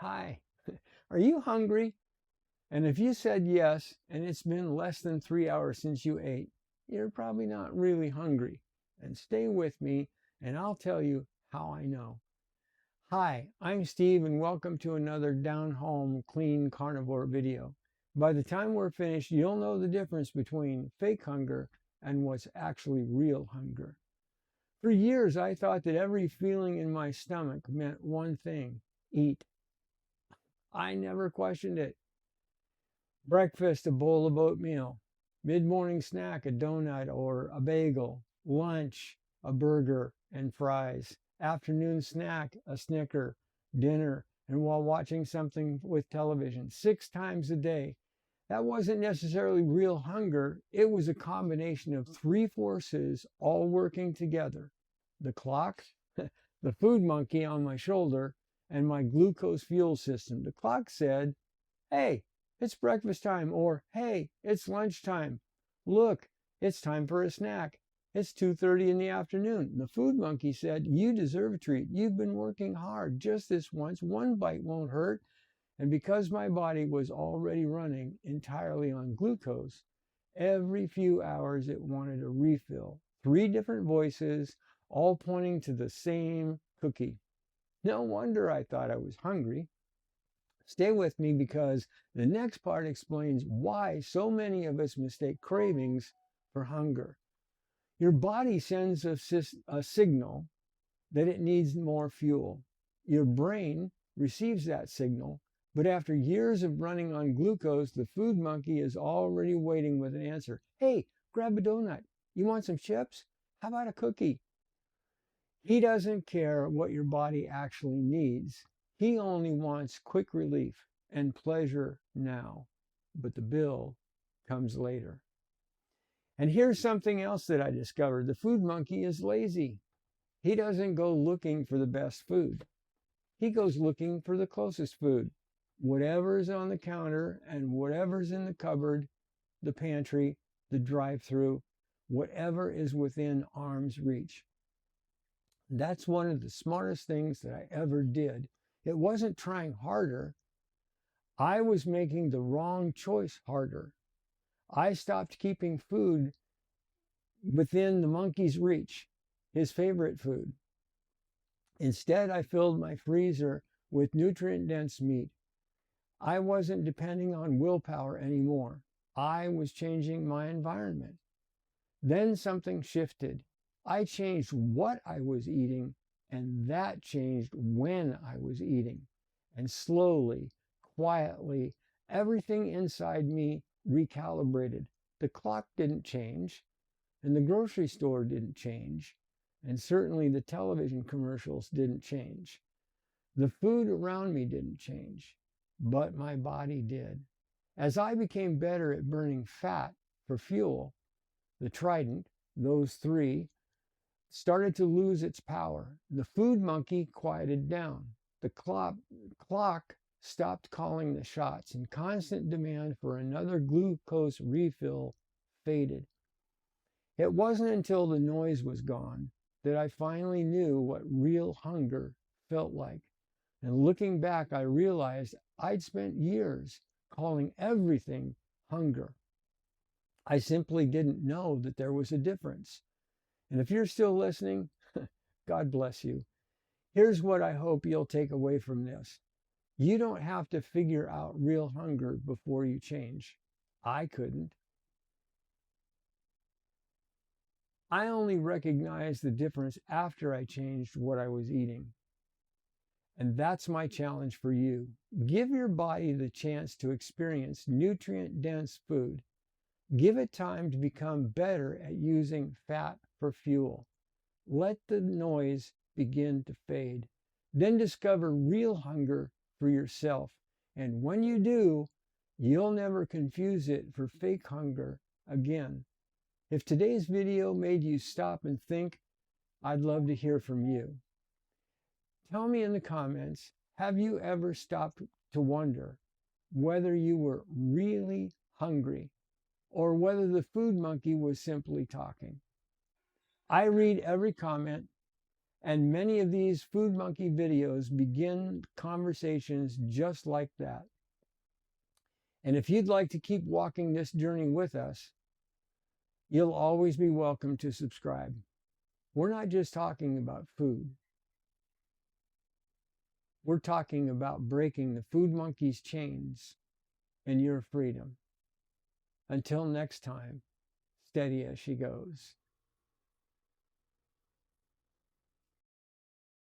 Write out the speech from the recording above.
Hi, are you hungry? And if you said yes, and it's been less than 3 hours since you ate, you're probably not really hungry. And stay with me, and I'll tell you how I know. Hi, I'm Steve, and welcome to another Down Home Clean Carnivore video. By the time we're finished, you'll know the difference between fake hunger and what's actually real hunger. For years, I thought that every feeling in my stomach meant one thing: eat. I never questioned it. Breakfast, a bowl of oatmeal. Mid-morning snack, a donut or a bagel. Lunch, a burger and fries. Afternoon snack, a Snicker. Dinner, and while watching something with television, 6 times a day. That wasn't necessarily real hunger. It was a combination of three forces all working together: the clock, the food monkey on my shoulder, and my glucose fuel system. The clock said, "Hey, it's breakfast time," or "Hey, it's lunchtime. Look, it's time for a snack. It's 2:30 in the afternoon." The food monkey said, "You deserve a treat. You've been working hard. Just this once. One bite won't hurt." And because my body was already running entirely on glucose, every few hours it wanted a refill. Three different voices, all pointing to the same cookie. No wonder I thought I was hungry. Stay with me, because the next part explains why so many of us mistake cravings for hunger. Your body sends a signal that it needs more fuel. Your brain receives that signal, but after years of running on glucose, the food monkey is already waiting with an answer. "Hey, grab a donut. You want some chips? How about a cookie?" He doesn't care what your body actually needs. He only wants quick relief and pleasure now, but the bill comes later. And here's something else that I discovered. The food monkey is lazy. He doesn't go looking for the best food. He goes looking for the closest food. Whatever's on the counter and whatever's in the cupboard, the pantry, the drive-through, whatever is within arm's reach. That's one of the smartest things that I ever did. It wasn't trying harder. I was making the wrong choice harder. I stopped keeping food within the monkey's reach, his favorite food. Instead, I filled my freezer with nutrient-dense meat. I wasn't depending on willpower anymore. I was changing my environment. Then something shifted. I changed what I was eating, and that changed when I was eating. And slowly, quietly, everything inside me recalibrated. The clock didn't change, and the grocery store didn't change, and certainly the television commercials didn't change. The food around me didn't change, but my body did. As I became better at burning fat for fuel, the trident, those three, started to lose its power. The food monkey quieted down. The clock stopped calling the shots, and constant demand for another glucose refill faded. It wasn't until the noise was gone that I finally knew what real hunger felt like. And looking back, I realized I'd spent years calling everything hunger. I simply didn't know that there was a difference. And if you're still listening, God bless you. Here's what I hope you'll take away from this. You don't have to figure out real hunger before you change. I couldn't. I only recognized the difference after I changed what I was eating. And that's my challenge for you. Give your body the chance to experience nutrient-dense food. Give it time to become better at using fat for fuel. Let the noise begin to fade. Then discover real hunger for yourself. And when you do, you'll never confuse it for fake hunger again. If today's video made you stop and think, I'd love to hear from you. Tell me in the comments, have you ever stopped to wonder whether you were really hungry or whether the food monkey was simply talking? I read every comment, And many of these food monkey videos begin conversations just like that. And if you'd like to keep walking this journey with us, you'll always be welcome to subscribe. We're not just talking about food. We're talking about breaking the food monkey's chains and your freedom. Until next time, steady as she goes.